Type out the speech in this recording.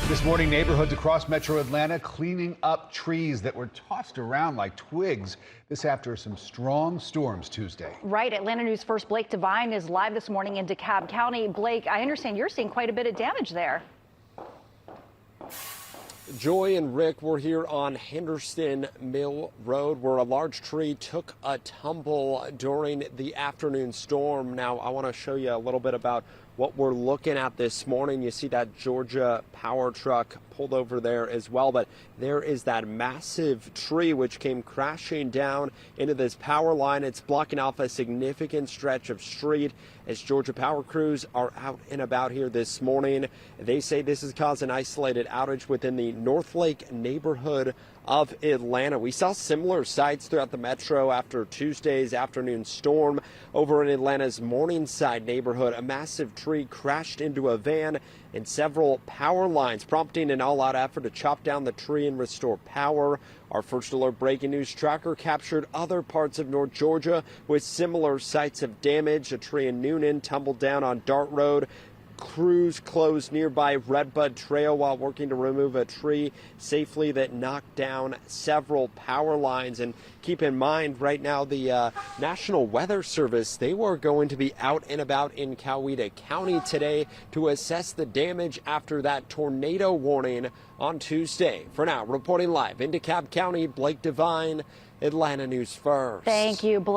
This morning, neighborhoods across metro Atlanta cleaning up trees that were tossed around like twigs. This after some strong storms Tuesday. Right. Atlanta News First Blake Devine is live this morning in DeKalb County. Blake, I understand you're seeing quite a bit of damage there. Joy and Rick were here on Henderson Mill Road where a large tree took a tumble during the afternoon storm. Now, I want to show you a little bit about what we're looking at this morning. You see that Georgia power truck pulled over there as well, but there is that massive tree which came crashing down into this power line. It's blocking off a significant stretch of street as Georgia power crews are out and about here this morning. They say this has caused an isolated outage within the North Lake neighborhood of Atlanta. We saw similar sights throughout the metro after Tuesday's afternoon storm. Over in Atlanta's Morningside neighborhood, a massive tree crashed into a van and several power lines, prompting an all-out effort to chop down the tree and restore power. Our First Alert breaking news tracker captured other parts of North Georgia with similar sites of damage. A tree in Noonan tumbled down on Dart Road. Crews closed nearby Redbud Trail while working to remove a tree safely that knocked down several power lines. And keep in mind, right now, the National Weather Service, they were going to be out and about in Coweta County today to assess the damage after that tornado warning on Tuesday. For now, reporting live in DeKalb County, Blake Devine, Atlanta News First. Thank you, Blake.